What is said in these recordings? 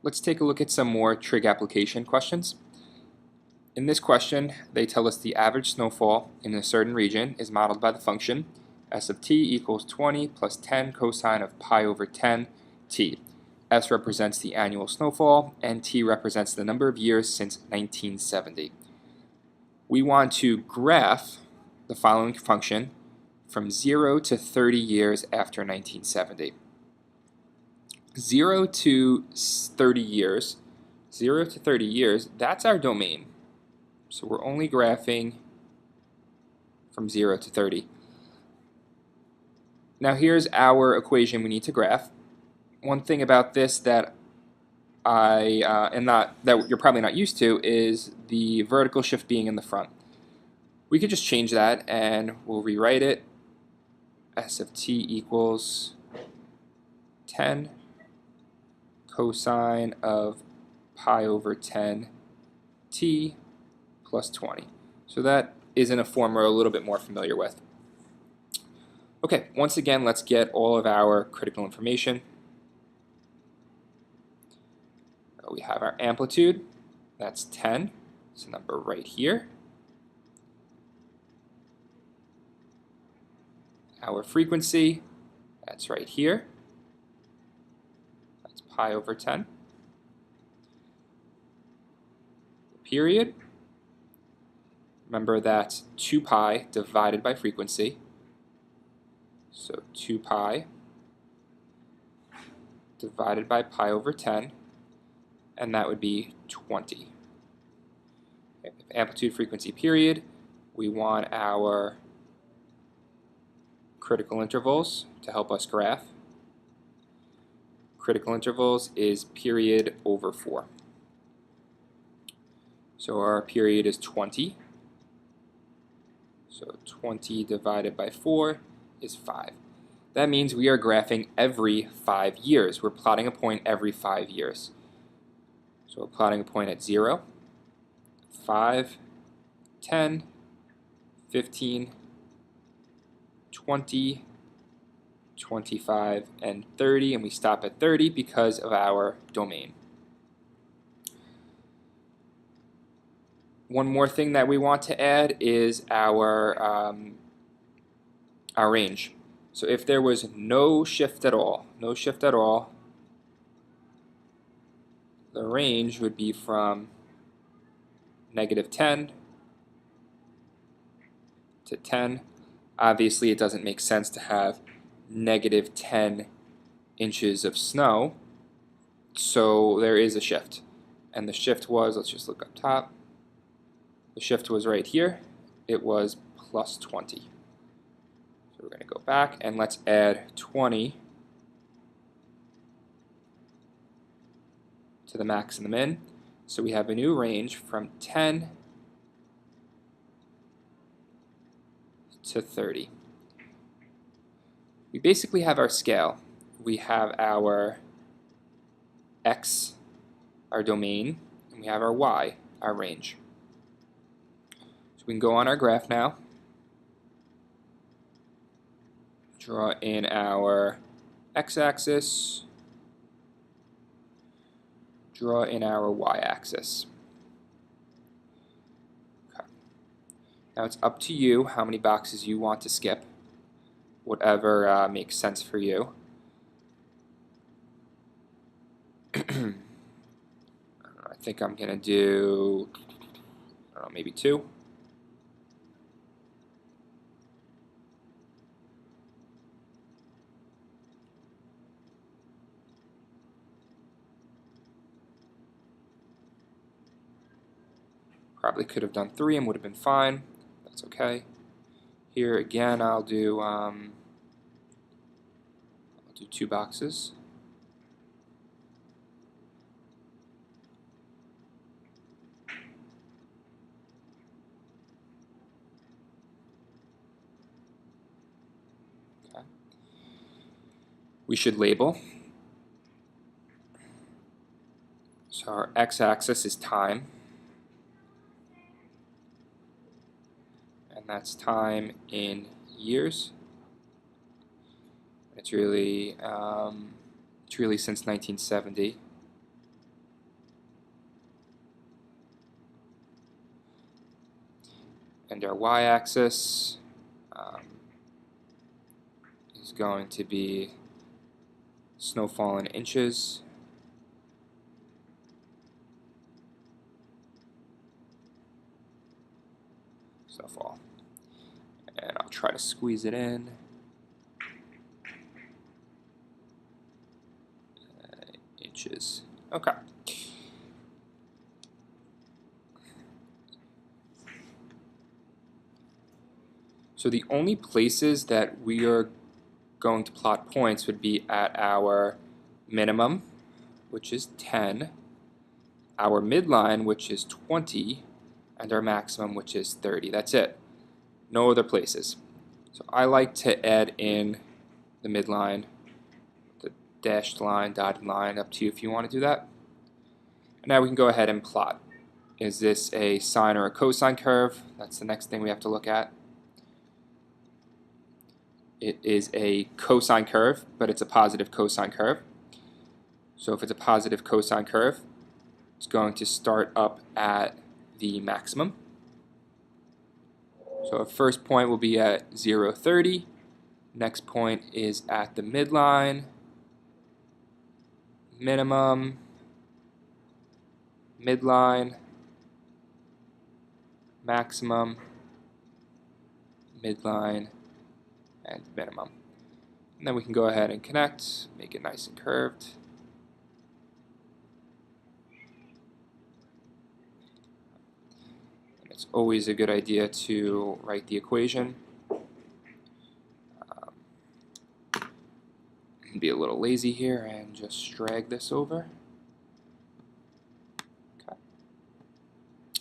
let's take a look at some more trig application questions. In this question, they tell us the average snowfall in a certain region is modeled by the function s of t equals 20 plus 10 cosine of pi over 10 t. S represents the annual snowfall, and t represents the number of years since 1970. We want to graph the following function from 0 to 30 years after 1970. 0 to 30 years, that's our domain. So we're only graphing from 0 to 30. Now here's our equation we need to graph. One thing about this that that you're probably not used to is the vertical shift being in the front. We could just change that and we'll rewrite it. S of t equals 10 cosine of pi over 10 t plus 20. So that is in a form we're a little bit more familiar with. Okay, once again, let's get all of our critical information. We have our amplitude, that's 10, it's a number right here. Our frequency, that's right here. That's pi over 10. The period, remember that's 2 pi divided by frequency. So 2 pi divided by pi over 10, and that would be 20. Amplitude, frequency, period. We want our critical intervals to help us graph. Critical intervals is period over 4. So our period is 20. So 20 divided by 4 is 5. That means we are graphing every 5 years. We're plotting a point every 5 years. So we're plotting a point at 0, 5, 10, 15, 20, 25, and 30, and we stop at 30 because of our domain. One more thing that we want to add is our range. So if there was no shift at all, the range would be from -10 to 10. Obviously, it doesn't make sense to have -10 inches of snow, so there is a shift. And the shift was, let's just look up top, the shift was right here. It was plus 20. So we're going to go back and let's add 20 to the max and the min. So we have a new range from 10 to 30. We basically have our scale. We have our x, our domain, and we have our y, our range. So we can go on our graph now, draw in our x-axis, draw in our y-axis. Okay. Now it's up to you how many boxes you want to skip, whatever makes sense for you. I think I'm going to do, I don't know, maybe 2. Probably could have done 3 and would have been fine. That's okay. Here again, I'll do 2 boxes. Okay. We should label. So our x-axis is time. And that's time in years. It's really since 1970. And our y-axis is going to be snowfall in inches. Snowfall. And I'll try to squeeze it in. Inches. Okay. So the only places that we are going to plot points would be at our minimum, which is 10, our midline, which is 20, and our maximum, which is 30. That's it. No other places. So I like to add in the midline, the dashed line, dotted line, up to you if you want to do that. And now we can go ahead and plot. Is this a sine or a cosine curve? That's the next thing we have to look at. It is a cosine curve, but it's a positive cosine curve. So if it's a positive cosine curve, it's going to start up at the maximum. So our first point will be at 0, 30. Next point is at the midline, minimum, midline, maximum, midline, and minimum. And then we can go ahead and connect, make it nice and curved. And it's always a good idea to write the equation. Be a little lazy here and just drag this over. Okay.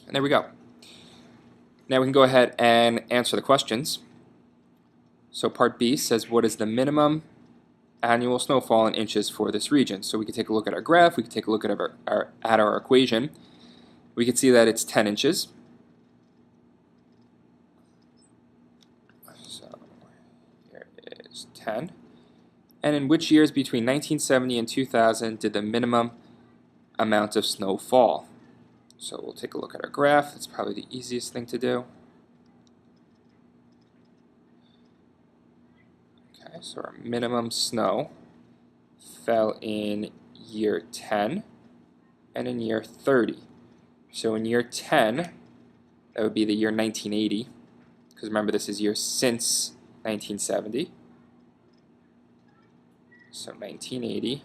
And there we go. Now we can go ahead and answer the questions. So part B says, what is the minimum annual snowfall in inches for this region? So we can take a look at our graph, we can take a look at our equation. We can see that it's 10 inches. So here is 10. And in which years between 1970 and 2000 did the minimum amount of snow fall? So we'll take a look at our graph. That's probably the easiest thing to do. Okay, so our minimum snow fell in year 10 and in year 30. So in year 10, that would be the year 1980, because remember this is years since 1970. So 1980,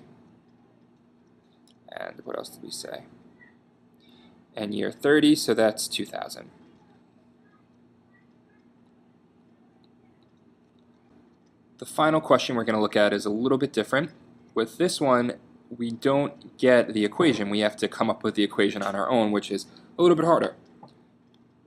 and what else did we say? And year 30, so that's 2000. The final question we're going to look at is a little bit different. With this one, we don't get the equation. We have to come up with the equation on our own, which is a little bit harder.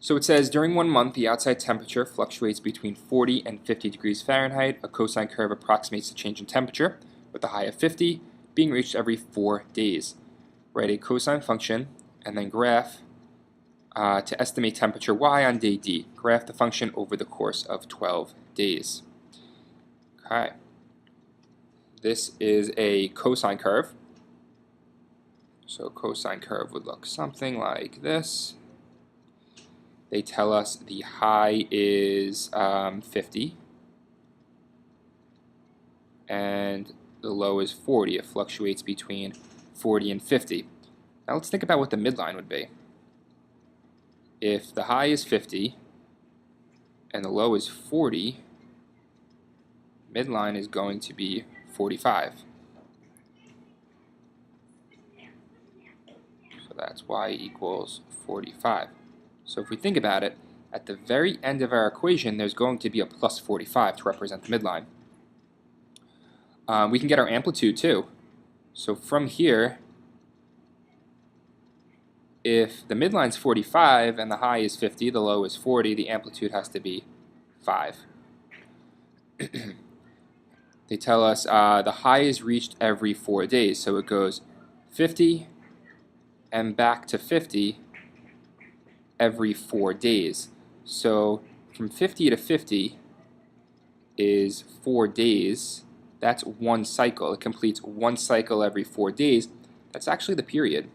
So it says, during 1 month, the outside temperature fluctuates between 40 and 50 degrees Fahrenheit. A cosine curve approximates the change in temperature, with a high of 50 being reached every 4 days. Write a cosine function and then graph to estimate temperature y on day D. Graph the function over the course of 12 days. Okay. This is a cosine curve. So a cosine curve would look something like this. They tell us the high is 50 and the low is 40. It fluctuates between 40 and 50. Now let's think about what the midline would be. If the high is 50 and the low is 40, midline is going to be 45. So that's y equals 45. So if we think about it, at the very end of our equation, there's going to be a plus 45 to represent the midline. We can get our amplitude too. So from here, if the midline's 45 and the high is 50, the low is 40, the amplitude has to be 5. They tell us the high is reached every 4 days, so it goes 50 and back to 50 every 4 days. So from 50 to 50 is 4 days. That's one cycle. It completes one cycle every 4 days. That's actually the period.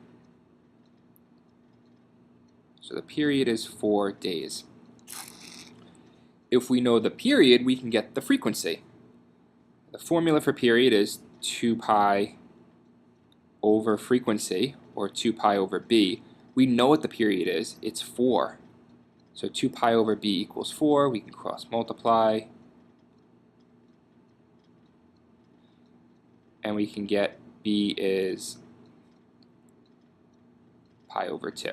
So the period is 4 days. If we know the period, we can get the frequency. The formula for period is 2 pi over frequency, or 2 pi over b. We know what the period is. It's 4. So 2 pi over b equals 4. We can cross multiply. And we can get b is pi over 2.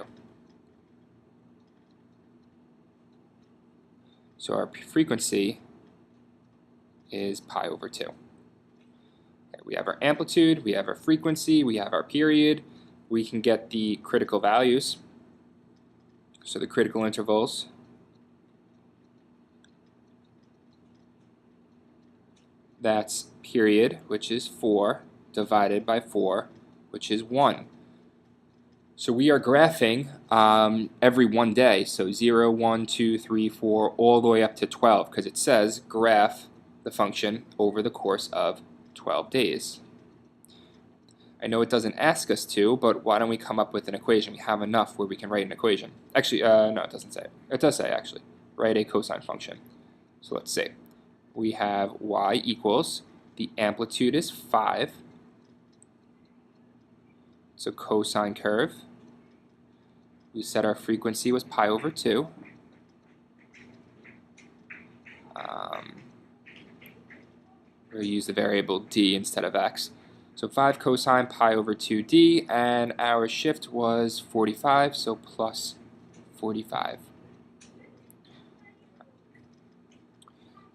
So our frequency is pi over 2. Okay, we have our amplitude, we have our frequency, we have our period. We can get the critical values. So the critical intervals. That's period, which is 4, divided by 4, which is 1. So we are graphing every 1 day, so 0, 1, 2, 3, 4, all the way up to 12, because it says graph the function over the course of 12 days. I know it doesn't ask us to, but why don't we come up with an equation? We have enough where we can write an equation. Actually, no, it doesn't say it. It does say, actually, write a cosine function. So let's see. We have y equals, the amplitude is 5. So cosine curve. We said our frequency was pi over 2. We'll use the variable d instead of x. So 5 cosine pi over 2d, and our shift was 45, so plus 45.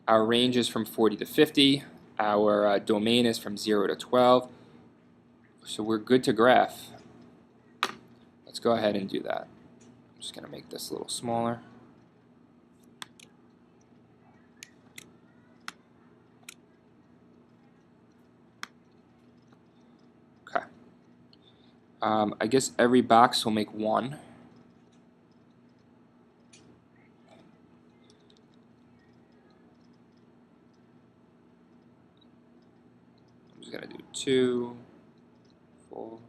Our range is from 40 to 50. Our domain is from 0 to 12. So we're good to graph. Let's go ahead and do that. I'm just going to make this a little smaller. Okay. I guess every box will make 1. I'm just going to do 2, 4,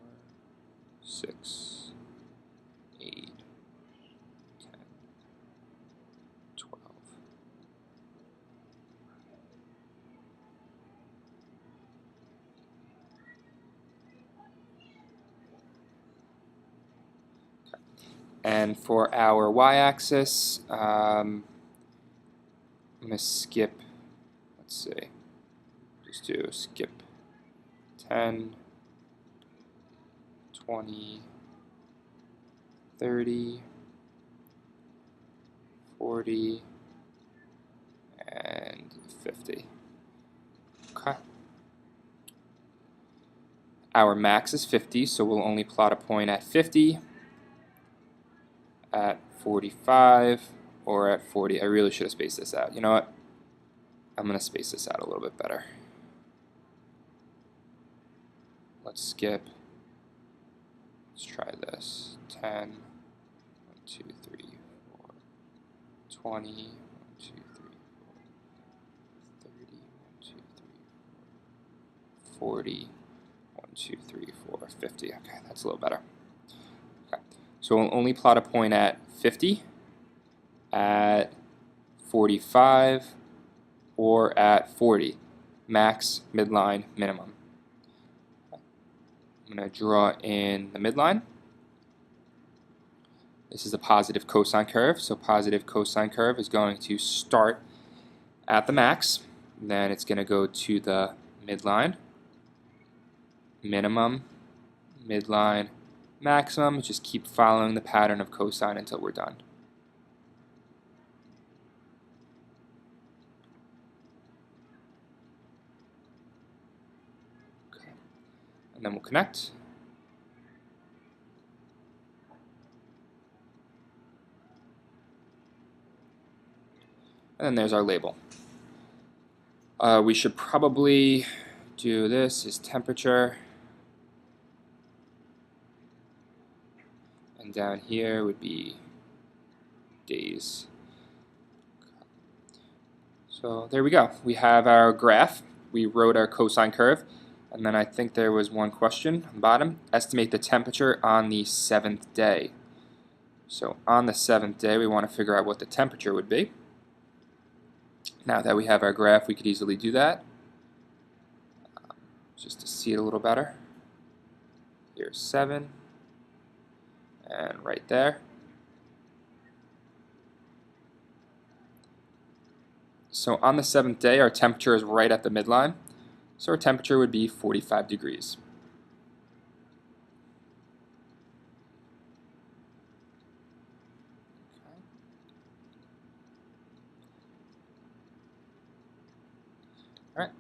6, 8, 10, 12. Okay. And for our y-axis, I'm going to skip, let's see, just do skip 10, 20, 30, 40, and 50. Okay. Our max is 50, so we'll only plot a point at 50, at 45, or at 40. I really should have spaced this out. You know what? I'm going to space this out a little bit better. Let's skip. Let's try this. 10, 1, 2, 3, 4, 20, 1, 2, 3, 4, 30, 1, 2, 3, 4, 40, 1, 2, 3, 4, 50. Okay, that's a little better. Okay, so we'll only plot a point at 50, at 45, or at 40. Max, midline, minimum. I'm going to draw in the midline. This is a positive cosine curve, so positive cosine curve is going to start at the max, then it's going to go to the midline, minimum, midline, maximum. Just keep following the pattern of cosine until we're done. Okay. And then we'll connect. And then there's our label. We should probably do this is temperature. And down here would be days. So there we go. We have our graph. We wrote our cosine curve. And then I think there was one question on the bottom. Estimate the temperature on the 7th day. So on the 7th day, we want to figure out what the temperature would be. Now that we have our graph, we could easily do that. Just to see it a little better. Here's 7, and right there. So on the 7th day, our temperature is right at the midline. So our temperature would be 45 degrees. All right.